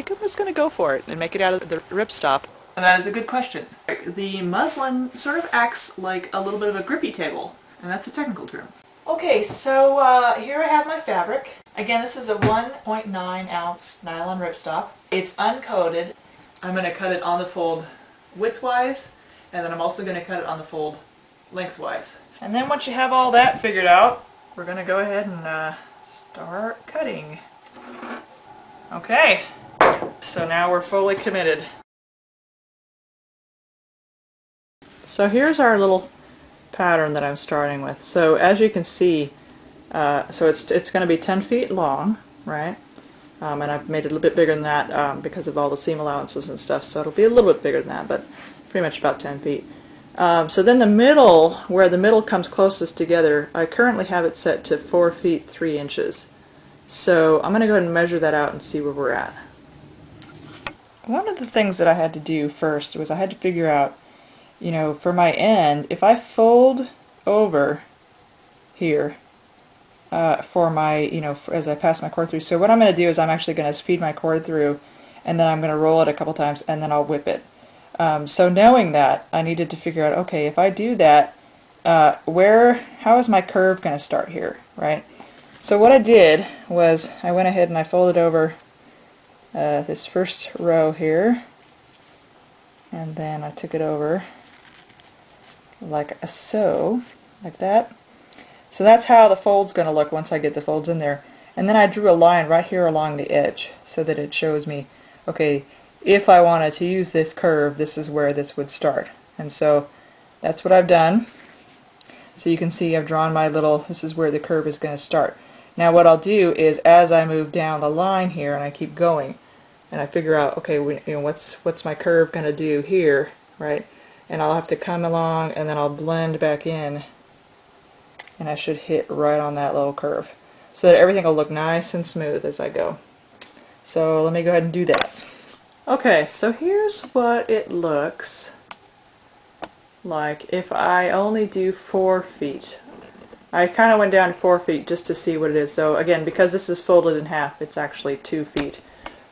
think I'm just going to go for it and make it out of the ripstop. That is a good question. The muslin sort of acts like a little bit of a grippy table, and that's a technical term. Okay, so here I have my fabric. Again, this is a 1.9 ounce nylon ripstop. It's uncoated. I'm going to cut it on the fold widthwise, and then I'm also going to cut it on the fold lengthwise. And then once you have all that figured out, we're going to go ahead and start cutting. Okay, so now we're fully committed. So here's our little pattern that I'm starting with. So as you can see, so it's going to be 10 feet long, right? And I've made it a little bit bigger than that because of all the seam allowances and stuff, so it'll be a little bit bigger than that, but pretty much about 10 feet. So then the middle, where the middle comes closest together, I currently have it set to 4 feet 3 inches. So I'm going to go ahead and measure that out and see where we're at. One of the things that I had to do first was I had to figure out, you know, for my end, if I fold over here for my, you know, as I pass my cord through. So what I'm going to do is I'm actually going to feed my cord through, and then I'm going to roll it a couple times, and then I'll whip it. So knowing that, I needed to figure out, okay, if I do that, how is my curve going to start here, right? So what I did was I went ahead and I folded over this first row here, and then I took it over like so, like that. So that's how the fold's going to look once I get the folds in there. And then I drew a line right here along the edge so that it shows me, okay, if I wanted to use this curve, this is where this would start. And so that's what I've done. So you can see I've drawn my little, this is where the curve is going to start. Now what I'll do is as I move down the line here and I keep going and I figure out, okay, you know, what's my curve going to do here, right? And I'll have to come along and then I'll blend back in, and I should hit right on that little curve so that everything will look nice and smooth as I go. So let me go ahead and do that. Okay, so here's what it looks like if I only do 4 feet. I kind of went down to 4 feet just to see what it is. So again, because this is folded in half, it's actually 2 feet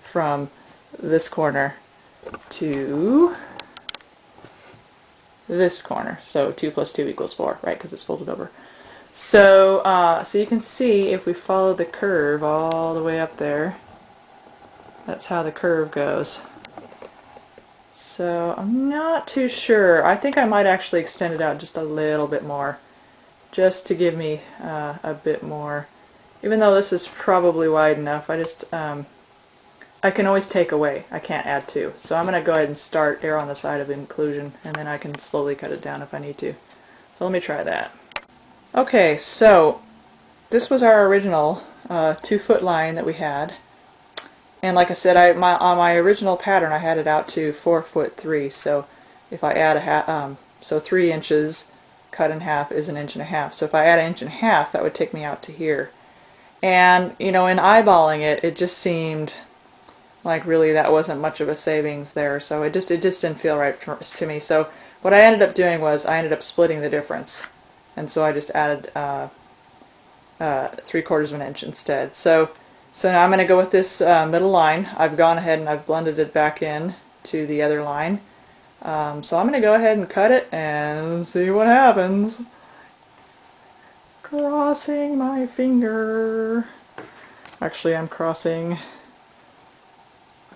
from this corner to this corner. So 2 plus 2 equals 4, right? Because it's folded over. So, so you can see if we follow the curve all the way up there, that's how the curve goes. So I'm not too sure. I think I might actually extend it out just a little bit more, just to give me a bit more. Even though this is probably wide enough, I can always take away. I can't add to. So I'm going to go ahead and start err on the side of inclusion, and then I can slowly cut it down if I need to. So let me try that. Okay, so this was our original 2-foot line that we had. And like I said, on my original pattern I had it out to 4 foot 3. So if I add so 3 inches cut in half is 1.5 inches. So if I add 1.5 inches, that would take me out to here. And you know, in eyeballing it, it just seemed like really that wasn't much of a savings there. So it just didn't feel right to me. So what I ended up doing was I ended up splitting the difference. And so I just added 3/4 inch instead. So now I'm going to go with this middle line. I've gone ahead and I've blended it back in to the other line. So I'm going to go ahead and cut it and see what happens. Crossing my finger. Actually, I'm crossing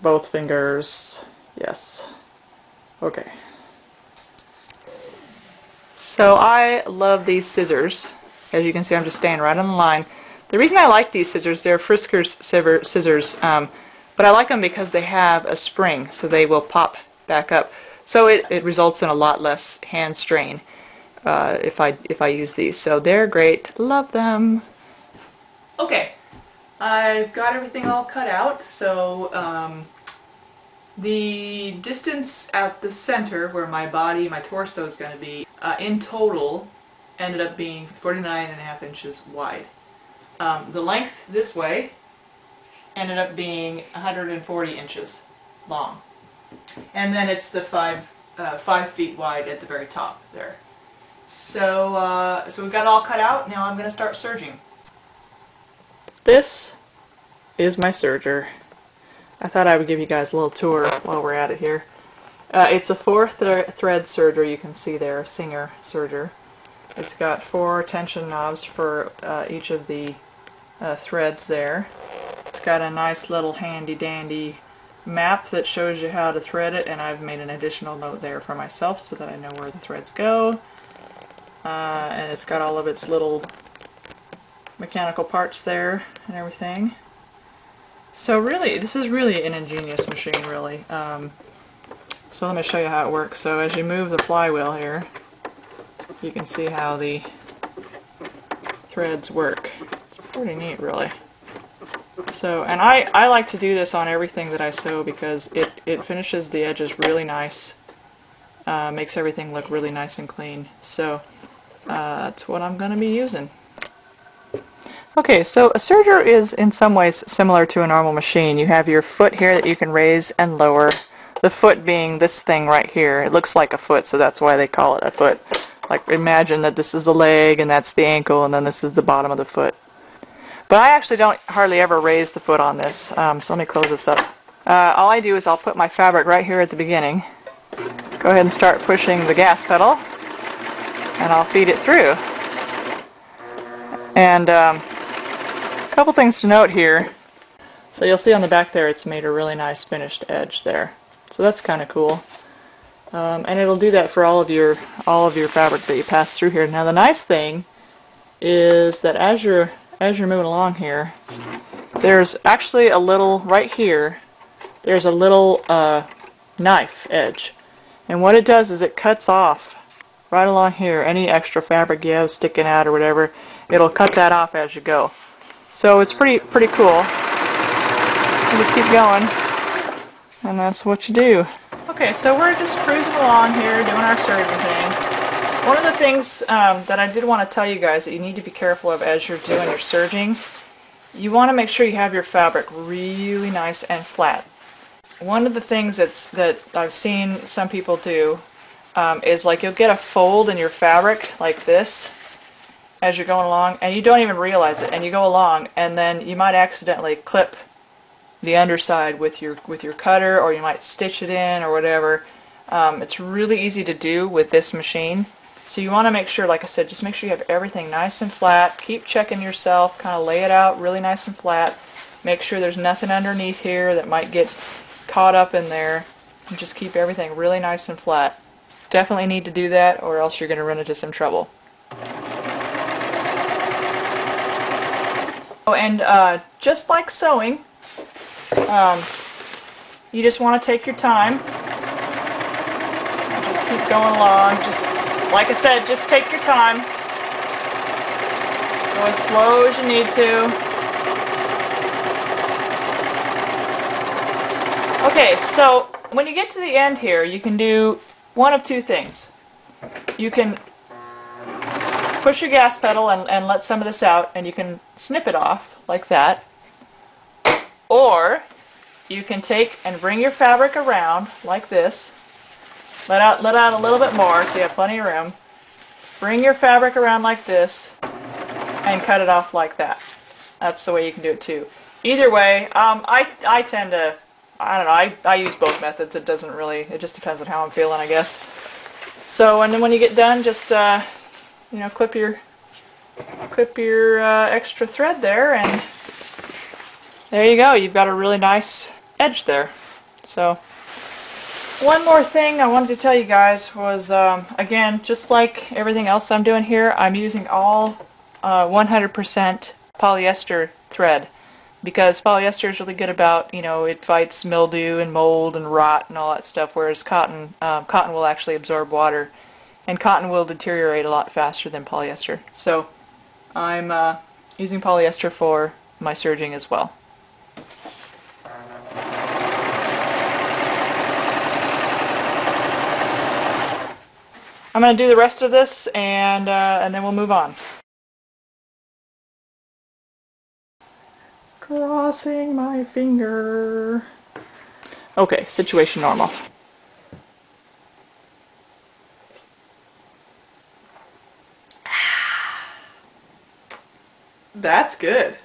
both fingers. Yes. Okay. So I love these scissors. As you can see, I'm just staying right on the line. The reason I like these scissors, they're Frisker's scissors, but I like them because they have a spring, so they will pop back up. So it results in a lot less hand strain if I use these. So they're great. Love them. Okay, I've got everything all cut out. So the distance at the center where my body, my torso is going to be, in total ended up being 49.5 inches wide. The length this way ended up being 140 inches long. And then it's the 5 feet wide at the very top there. So, so we've got it all cut out. Now I'm going to start serging. This is my serger. I thought I would give you guys a little tour while we're at it here. It's a 4-thread serger, you can see there, Singer serger. It's got 4 tension knobs for each of the threads there. It's got a nice little handy dandy map that shows you how to thread it, and I've made an additional note there for myself so that I know where the threads go. And it's got all of its little mechanical parts there and everything. So really, this is really an ingenious machine, really. So let me show you how it works. So as you move the flywheel here, you can see how the threads work. It's pretty neat, really. So, and I like to do this on everything that I sew because it finishes the edges really nice, makes everything look really nice and clean. So that's what I'm going to be using. Okay, so a serger is in some ways similar to a normal machine. You have your foot here that you can raise and lower. The foot being this thing right here. It looks like a foot, so that's why they call it a foot. Like, imagine that this is the leg and that's the ankle and then this is the bottom of the foot. But I actually don't hardly ever raise the foot on this, so let me close this up. All I do is I'll put my fabric right here at the beginning. Go ahead and start pushing the gas pedal, and I'll feed it through. And a couple things to note here. So you'll see on the back there it's made a really nice finished edge there. So that's kind of cool. And it'll do that for all of your fabric that you pass through here. Now the nice thing is that as you're moving along here, there's actually a little, right here, there's a little knife edge. And what it does is it cuts off right along here any extra fabric you have sticking out or whatever. It'll cut that off as you go. So it's pretty cool. You just keep going, and that's what you do. Okay, so we're just cruising along here doing our serging thing. One of the things that I did want to tell you guys that you need to be careful of as you're doing your serging, you want to make sure you have your fabric really nice and flat. One of the things that I've seen some people do is like you'll get a fold in your fabric like this as you're going along, and you don't even realize it, and you go along, and then you might accidentally clip the underside with your cutter, or you might stitch it in or whatever. It's really easy to do with this machine. So you want to make sure, like I said, just make sure you have everything nice and flat. Keep checking yourself, kind of lay it out really nice and flat. Make sure there's nothing underneath here that might get caught up in there. And just keep everything really nice and flat. Definitely need to do that, or else you're going to run into some trouble. Oh, and just like sewing, you just want to take your time. Just keep going along. Just like I said, just take your time. Go as slow as you need to. Okay, so when you get to the end here, you can do one of two things. You can push your gas pedal and let some of this out, and you can snip it off like that. Or you can take and bring your fabric around like this. Let out a little bit more so you have plenty of room. Bring your fabric around like this and cut it off like that. That's the way you can do it too. Either way, I tend to, I don't know, I use both methods. It doesn't really, it just depends on how I'm feeling, I guess. So, and then when you get done, just you know, clip your extra thread there, and there you go. You've got a really nice edge there. So one more thing I wanted to tell you guys was, again, just like everything else I'm doing here, I'm using all 100% polyester thread, because polyester is really good about, you know, it fights mildew and mold and rot and all that stuff, whereas cotton will actually absorb water, and cotton will deteriorate a lot faster than polyester. So I'm using polyester for my serging as well. I'm going to do the rest of this, and then we'll move on. Crossing my finger. Okay, situation normal. That's good.